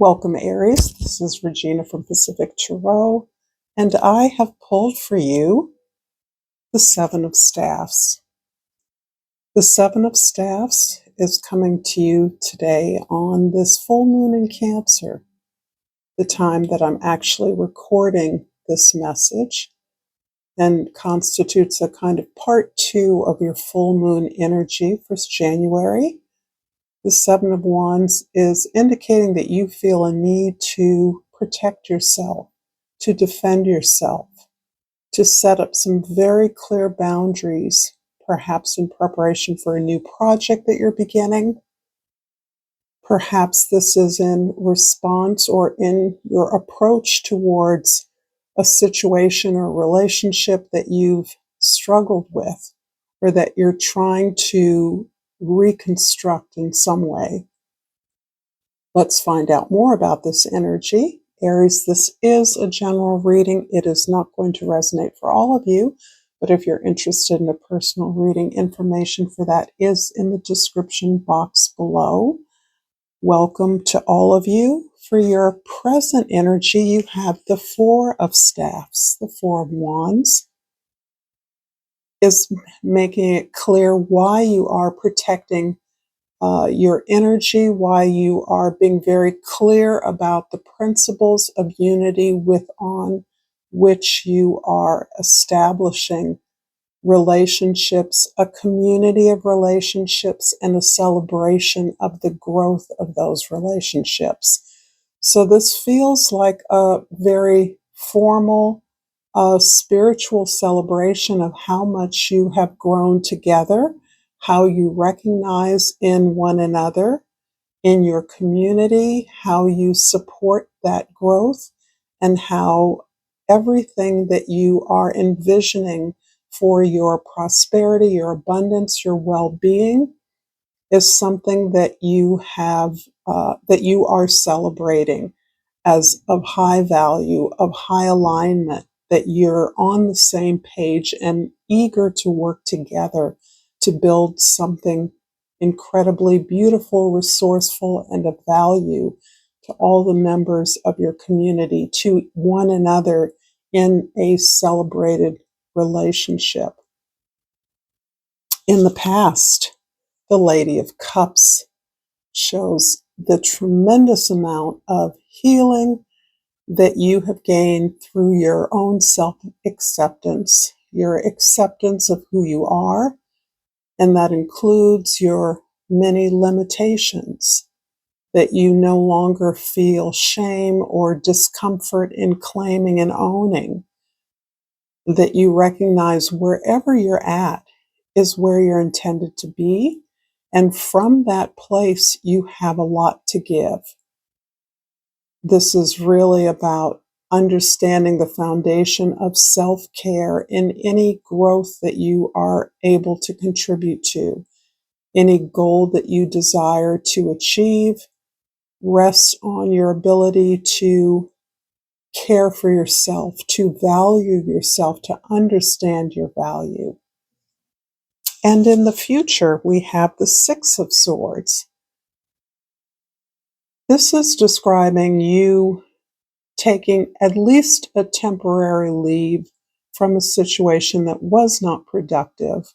Welcome, Aries. This is Regina from Pacific Tarot, and I have pulled for you the Seven of Staffs. The Seven of Staffs is coming to you today on this full moon in Cancer, the time that I'm actually recording this message, and constitutes a kind of part 2 of your full moon energy for January. The Seven of Wands is indicating that you feel a need to protect yourself, to defend yourself, to set up some very clear boundaries, perhaps in preparation for a new project that you're beginning. Perhaps this is in response or in your approach towards a situation or relationship that you've struggled with or that you're trying to reconstruct in some way. Let's find out more about this energy. Aries, this is a general reading. It is not going to resonate for all of you, but if you're interested in a personal reading, information for that is in the description box below. Welcome to all of you. For your present energy, you have the Four of Staffs, the Four of Wands, is making it clear why you are protecting your energy, why you are being very clear about the principles of unity on which you are establishing relationships, a community of relationships, and a celebration of the growth of those relationships. So this feels like a very formal, spiritual celebration of how much you have grown together, how you recognize in one another, in your community, how you support that growth, and how everything that you are envisioning for your prosperity, your abundance, your well-being is something that you have, that you are celebrating as of high value, of high alignment, that you're on the same page and eager to work together to build something incredibly beautiful, resourceful, and of value to all the members of your community, to one another in a celebrated relationship. In the past, the Lady of Cups shows the tremendous amount of healing that you have gained through your own self-acceptance, your acceptance of who you are, and that includes your many limitations, that you no longer feel shame or discomfort in claiming and owning, that you recognize wherever you're at is where you're intended to be, and from that place you have a lot to give. This is really about understanding the foundation of self-care in any growth that you are able to contribute to. Any goal that you desire to achieve rests on your ability to care for yourself, to value yourself, to understand your value. And in the future, we have the Six of Swords. This is describing you taking at least a temporary leave from a situation that was not productive,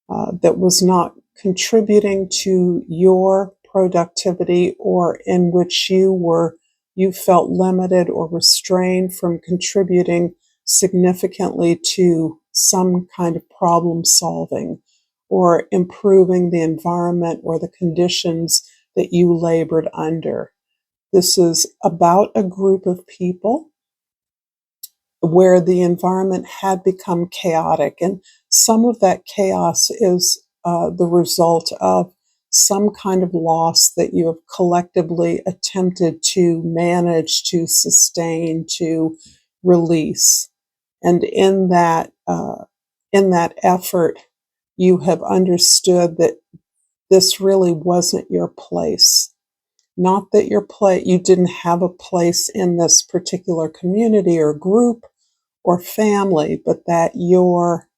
that was not contributing to your productivity, or in which you felt limited or restrained from contributing significantly to some kind of problem solving or improving the environment or the conditions that you labored under. This is about a group of people where the environment had become chaotic, and some of that chaos is the result of some kind of loss that you have collectively attempted to manage, to sustain, to release. And in that effort, you have understood that this really wasn't your place. Not that you didn't have a place in this particular community or group or family, but that your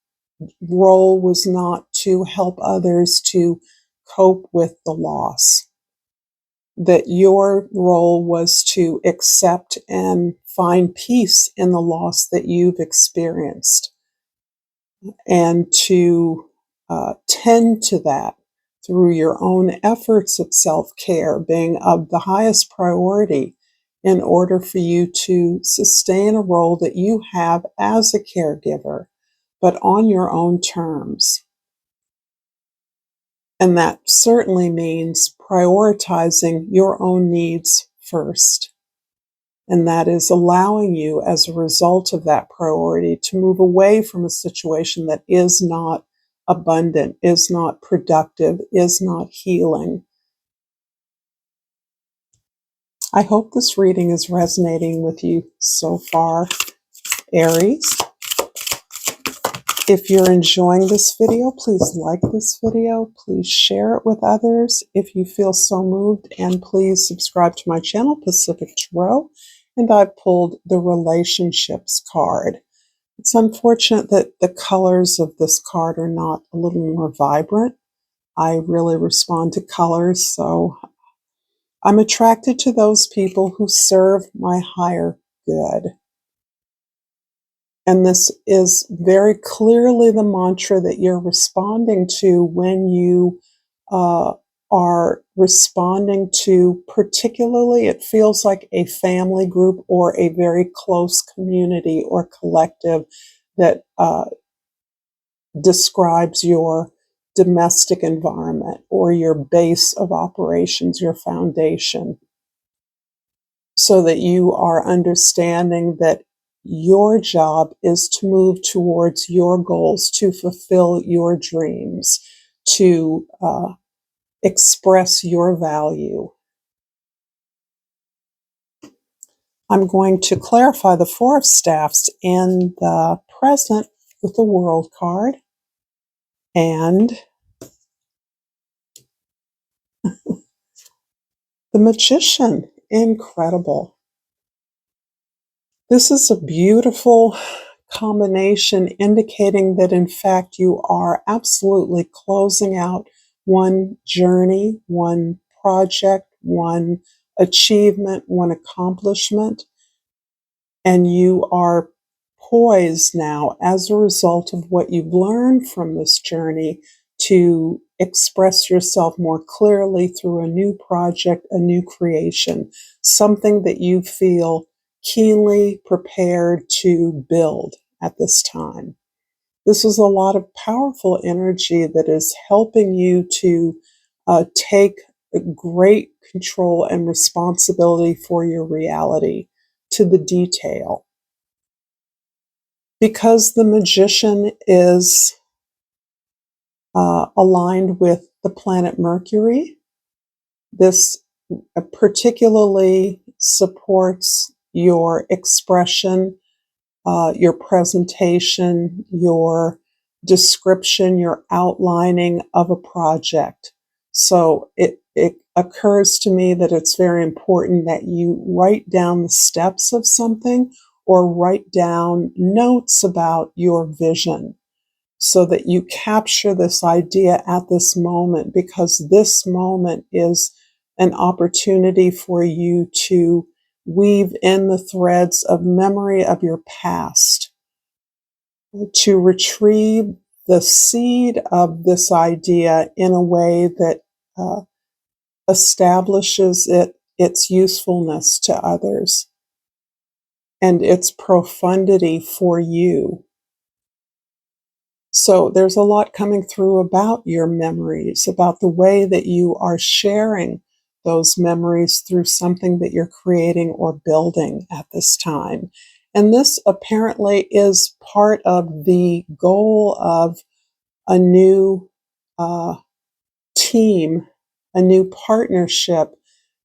role was not to help others to cope with the loss. that your role was to accept and find peace in the loss that you've experienced, and to tend to that through your own efforts of self-care being of the highest priority in order for you to sustain a role that you have as a caregiver, but on your own terms. And that certainly means prioritizing your own needs first. And that is allowing you, as a result of that priority, to move away from a situation that is not abundant, is not productive, is not healing. I hope this reading is resonating with you so far, Aries. If you're enjoying this video, please like this video. Please share it with others if you feel so moved. And please subscribe to my channel, Pacific Tarot. And I pulled the relationships card. It's unfortunate that the colors of this card are not a little more vibrant. I really respond to colors, so I'm attracted to those people who serve my higher good. And this is very clearly the mantra that you're responding to when you are responding to, particularly, it feels like a family group or a very close community or collective that describes your domestic environment or your base of operations, your foundation, so that you are understanding that your job is to move towards your goals, to fulfill your dreams, to express your value. I'm going to clarify the Four of Staffs in the present with the World card, and the Magician. Incredible. This is a beautiful combination indicating that, in fact, you are absolutely closing out one journey, one project, one achievement, one accomplishment, and you are poised now, as a result of what you've learned from this journey, to express yourself more clearly through a new project, a new creation, something that you feel keenly prepared to build at this time. This is a lot of powerful energy that is helping you to take great control and responsibility for your reality to the detail. Because the Magician is aligned with the planet Mercury, this particularly supports your expression, your presentation, your description, your outlining of a project. So it occurs to me that it's very important that you write down the steps of something or write down notes about your vision so that you capture this idea at this moment, because this moment is an opportunity for you to weave in the threads of memory of your past, to retrieve the seed of this idea in a way that establishes its usefulness to others and its profundity for you. So there's a lot coming through about your memories, about the way that you are sharing those memories through something that you're creating or building at this time. And this apparently is part of the goal of a new team, a new partnership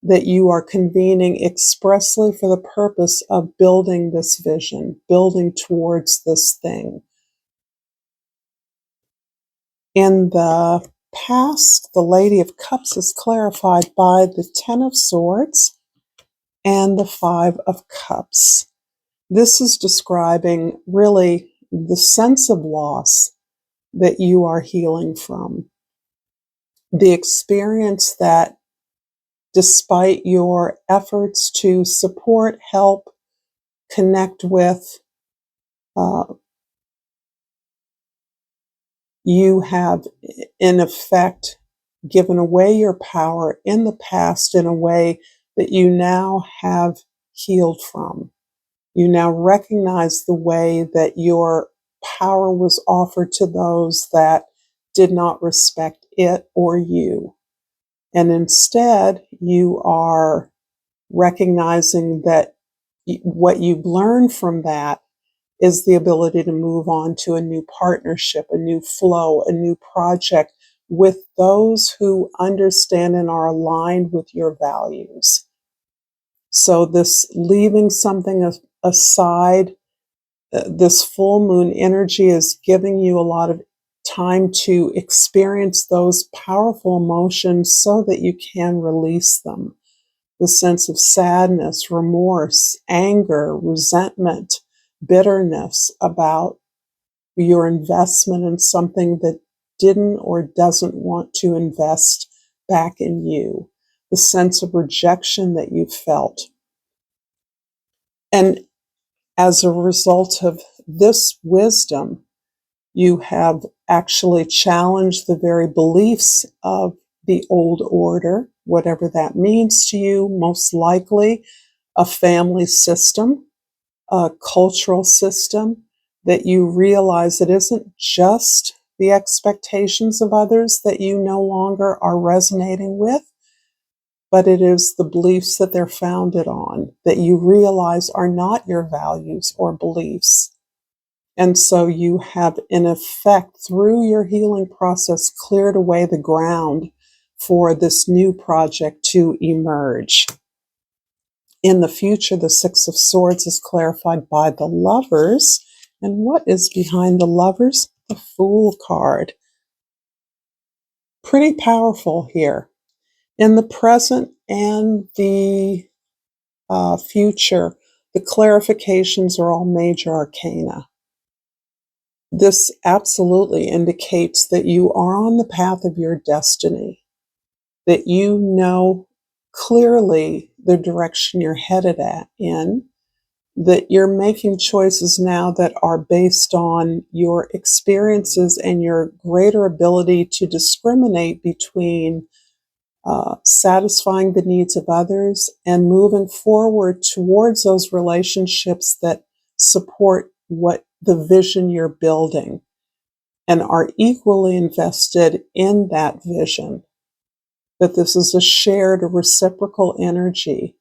that you are convening expressly for the purpose of building this vision, building towards this thing. In the past, the Lady of Cups is clarified by the Ten of Swords and the Five of Cups. This is describing really the sense of loss that you are healing from, the experience that despite your efforts to support, help, connect with, uh, you have, in effect, given away your power in the past in a way that you now have healed from. You now recognize the way that your power was offered to those that did not respect it or you. And instead, you are recognizing that what you've learned from that is the ability to move on to a new partnership, a new flow, a new project with those who understand and are aligned with your values. So this leaving something aside, this full moon energy is giving you a lot of time to experience those powerful emotions so that you can release them. The sense of sadness, remorse, anger, resentment, bitterness about your investment in something that didn't or doesn't want to invest back in you, the sense of rejection that you felt. And as a result of this wisdom, you have actually challenged the very beliefs of the old order, whatever that means to you, most likely a family system, a cultural system, that you realize it isn't just the expectations of others that you no longer are resonating with, but it is the beliefs that they're founded on that you realize are not your values or beliefs. And so you have, in effect, through your healing process, cleared away the ground for this new project to emerge. In the future, the Six of Swords is clarified by the Lovers. And what is behind the Lovers? The Fool card. Pretty powerful here. In the present and the future, the clarifications are all major arcana. This absolutely indicates that you are on the path of your destiny, that you know clearly the direction you're headed in, that you're making choices now that are based on your experiences and your greater ability to discriminate between satisfying the needs of others and moving forward towards those relationships that support what the vision you're building and are equally invested in that vision. That this is a shared, reciprocal energy.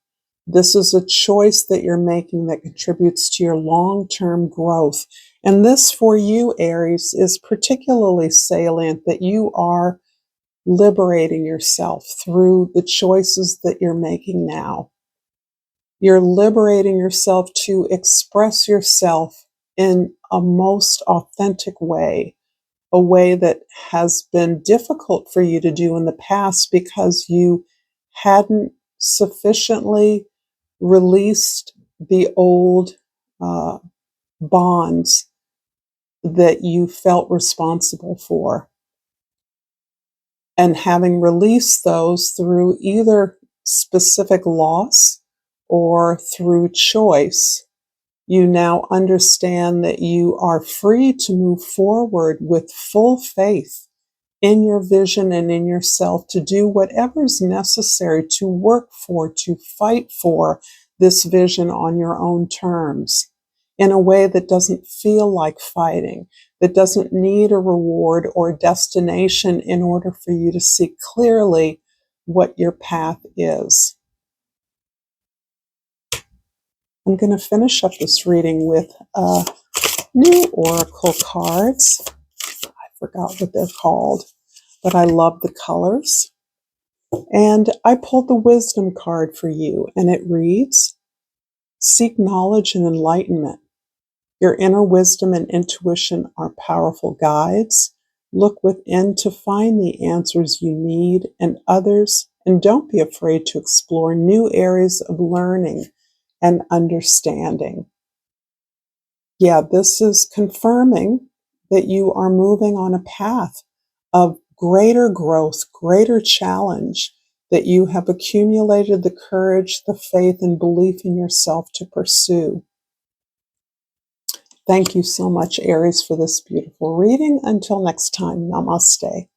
This is a choice that you're making that contributes to your long-term growth. And this, for you, Aries, is particularly salient, that you are liberating yourself through the choices that you're making now. You're liberating yourself to express yourself in a most authentic way, a way that has been difficult for you to do in the past because you hadn't sufficiently released the old bonds that you felt responsible for. And having released those through either specific loss or through choice, you now understand that you are free to move forward with full faith in your vision and in yourself to do whatever is necessary to work for, to fight for this vision on your own terms in a way that doesn't feel like fighting, that doesn't need a reward or destination in order for you to see clearly what your path is. I'm going to finish up this reading with new oracle cards. I forgot what they're called, but I love the colors. And I pulled the wisdom card for you, and it reads, seek knowledge and enlightenment. Your inner wisdom and intuition are powerful guides. Look within to find the answers you need and others, and don't be afraid to explore new areas of learning and understanding. Yeah, this is confirming that you are moving on a path of greater growth, greater challenge, that you have accumulated the courage, the faith, and belief in yourself to pursue. Thank you so much, Aries, for this beautiful reading. Until next time, namaste.